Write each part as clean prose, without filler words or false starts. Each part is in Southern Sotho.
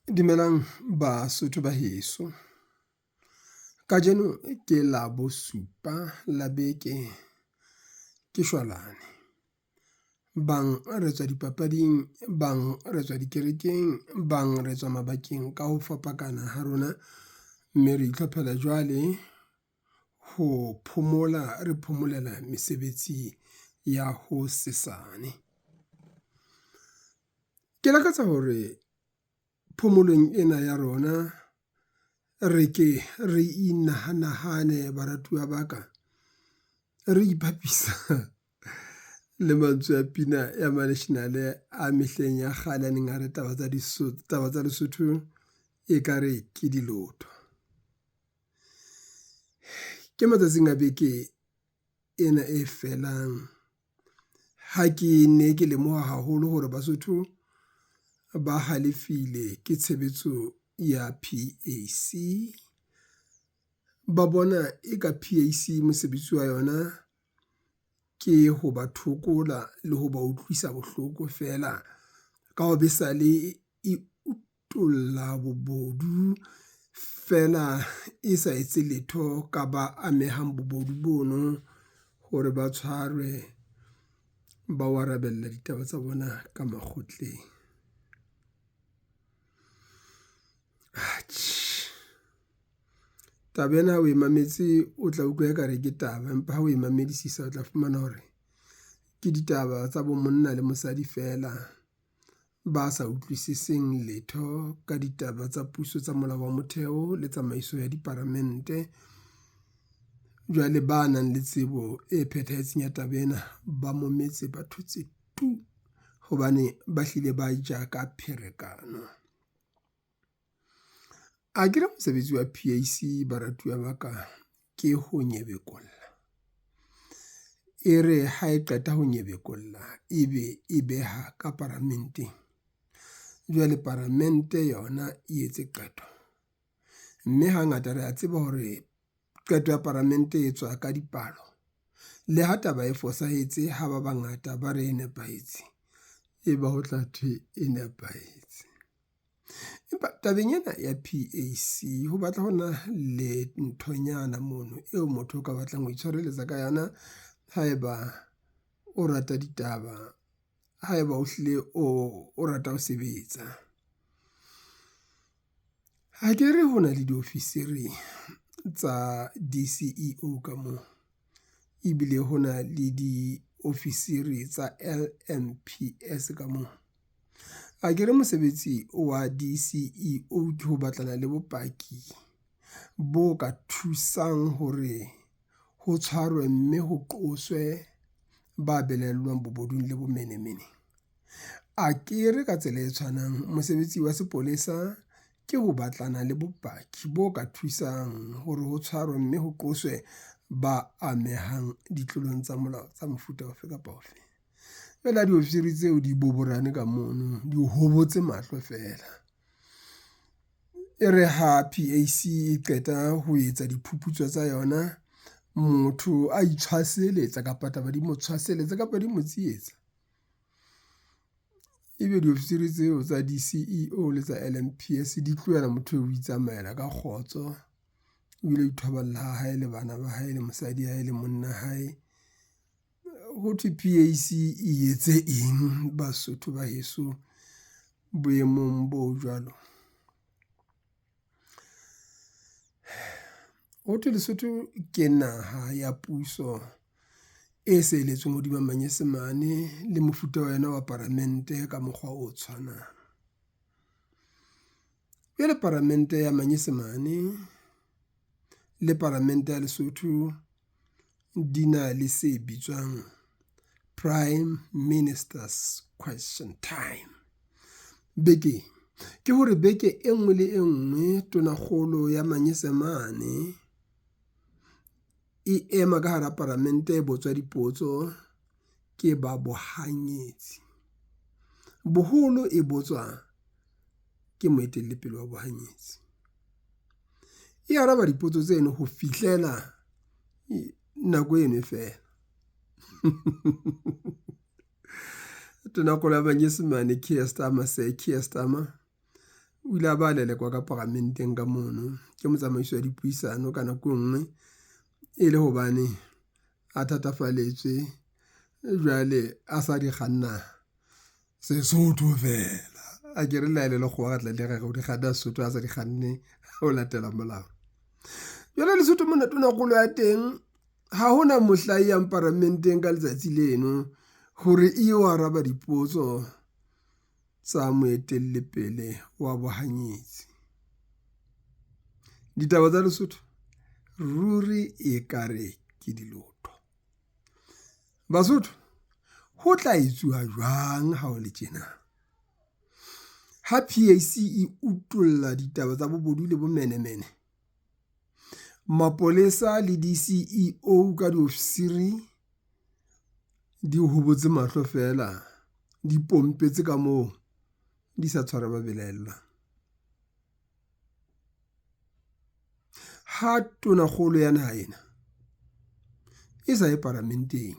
Dumelang Basotho ba heso. Kajeno ke la bosupa la beke ke shwalane. Bang re tswa dipapading, bang re tswa dikerekeng, bang re tswa mabakeng ka ho fapakana ha rona, mme re itlhophela jwale ho phomola, re phomolela mesebetsi ya ho sesane. Ke lakatsa hore phomolong ena ya rona re ke re inahanahane baratuwa ba ka, re iphapisa le mantswe a pina ya ma-national a mehleng ya kgale a neng a re taba tsa Lesotho e ka re ke diloto. Ke matsatsing a beke ena e felang ha ke ne ke lemoha haholo hore Basotho ba halefile ke tshebetso ya PAC. Ba bona eka PAC mosebetsi wa yona ke ho ba thokola le ho ba utlwisa bohloko fela, ka ho besa le e utolla bobodu fela e sa etse letho ka ba amehang bobodu bono hore ba tshwarwe, ba warabella ditaba tsa bona ka makgotleng. Taba ena ha o e mametse o tla utlwa ekare ke taba, empa ha o e mamedisisa o tla fumana hore ke ditaba tsa bo monna le mosadi fela ba sa utlwisiseng letho ka ditaba tsa puso tsa molao wa motheo le tsamaiso ya diparamente. Jwale ba nang le tsebo e phethahetseng ya taba ena ba mometse ba thotse tu, hobane ba hlile ba ja ka pherekano. A ke re mosebetsi wa PAC baratuwa ba ka ke ho nyebekolla. E re ha e qeta ho nyebekolla ebe e beha ka paramenteng. Jwale paramente yona e etse qeto, mme hangata re a tseba hore qeto ya paramente e tswa ka dipalo. Le ha taba e fosahetse, ha ba bangata ba re e nepahetse, e ba ho tla thwe e nepahetse. Empa tabeng ena ya PAC ho batla ho na le nthonyana mono eo motho o ka batlang ho itshwareletsa ka yana haeba o rata ditaba, haeba o hlile o rata ho sebetsa. Ha ke re ho na le diofisiri tsa DCEO ka moo, ebile ho na le diofisiri tsa LMPS ka moo. A ke re mosebetsi wa DCEO ke ho batlana le bopaki bo ka thusang hore ho tshwarwe mme ho qoswe ba belellwang bobodung le bomenemene. A ke re ka tsela e tshwanang mosebetsi wa sepolesa ke ho batlana le bopaki bo ka thusang hore ho tshwarwe mme ho qoswe ba amehang ditlolong tsa molao tsa mofuta ofe kapa ofe. Fela diofisiri tseo di boborane ka mono, di hobotse mahlo fela. E re ha PAC e qeta ho etsa diphuputso tsa yona, motho a itshwaseletsa kapa taba di mo tshwaseletsa kapa di mo tsietsa, ebe diofisiri tseo tsa DCEO le tsa LMPS di tlohela motho o itsamaela ka kgotso, ebile ithoballa ha hae le bana ba hae le mosadi hae le monna hae. Ho thwe PAC e etse eng Basotho ba heso boemong bo jwalo? Ho thwe Lesotho ke naha ya puso e seeletsweng hodima Manyesemane le mofuta wa yona wa paramente ka mokgwa o tshwanang. Jwale paramente ya Manyesemane le paramente ya Lesotho di na le se bitswang Prime Minister's Question Time. Beke ke hore beke e nngwe le e nngwe tonakgolo ya Manyesemane e ema ka hara paramente e botswa dipotso ke ba bohanyetsi. Boholo e botswa ke moetellepele wa bohanyetsi. E araba dipotso tseno ho fihlela nako eno e fela. Tonakgolo ya Manyesemane Keir Starmer, o ile a ba lelekwa ka palamenteng ka mono ke motsamaiso wa dipuisano ka nako nngwe e le hobane a thatafaletswe jwale a sa di kganna Sesotho fela a ke re laele le go ga tla le ga go di kganna Sesotho a sa di kganne o latela molao. Jwale Lesotho mona tona kgolo ya teng ha hona mohlai ya parlamenteng ka letsatsi leno hore e o araba dipotso tsa moetellepele wa bohanyetsi. Ditaba tsa Lesotho ruri e kare ke diloto. Basotho ho tla etsuwa jwang ha o le tjena? Ha PAC e utolla ditaba tsa bobodu le bomenemene, mapolesa le di-CEO ka diofisiri di hobotse mahlo fela, di pompetse ka moo di sa tshwara ba belaellwa. Ha tonakgolo ya naha ena e sa ye parlamenteng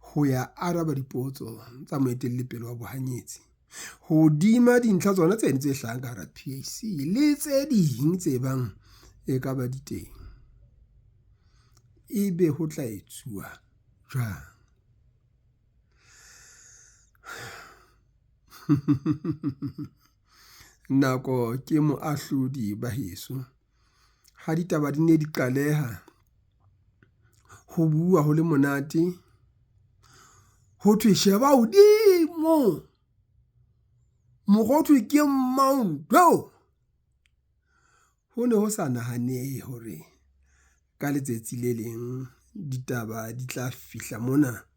ho ya araba dipotso tsa moetellepele wa bohanyetsi, hodima dintlha tsona tsena tse hlahang ka hara PAC le tse ding tse bang e ka ba di teng, ebe ho tla etsuwa jwang? Nako ke moahlodi ba heso. Ha ditaba di ne di qaleha, ho bua ho le monate, ho thwe sheba hodimo, mogothwe ke Mount. Ho ne ho sa nahanehe hore ka letsatsi le leng ditaba di tla fihla mona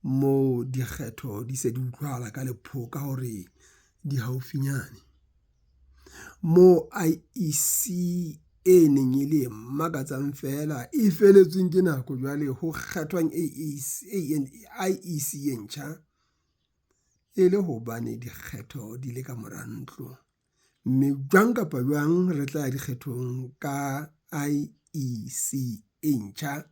moo dikgetho di se di utlwahala ka lephoka hore di haufinyane, moo IEC e neng e le makatsang fela e feletsweng ke nako jwale ho kgethwang IEC e ntjha, e le hobane dikgetho di le ka mora ntlo, mme jwang kapa jwang re tla ya dikgethong ka IEC e ntjha,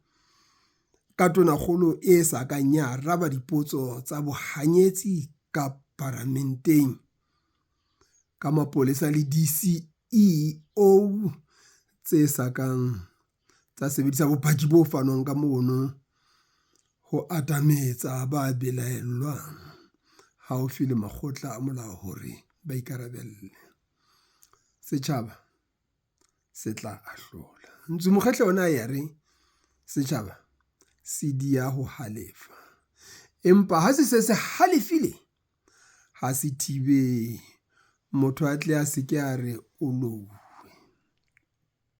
ka tonakgolo e sa kang ya araba dipotso tsa bohanyetsi ka parlamenteng, ka mapolesa le di-CEO tse sa kang tsa sebedisa bopaki bo fanwang ka mono ho atametsa ba belaellwang haufi le makgotla a molao hore ba ikarabelle. Setjhaba se tla ahlola. Ntse mokgetlo ona ya re setjhaba se dia ho halefa, empa ha se halefile ha se thibe motho a tle a se ke a re o lo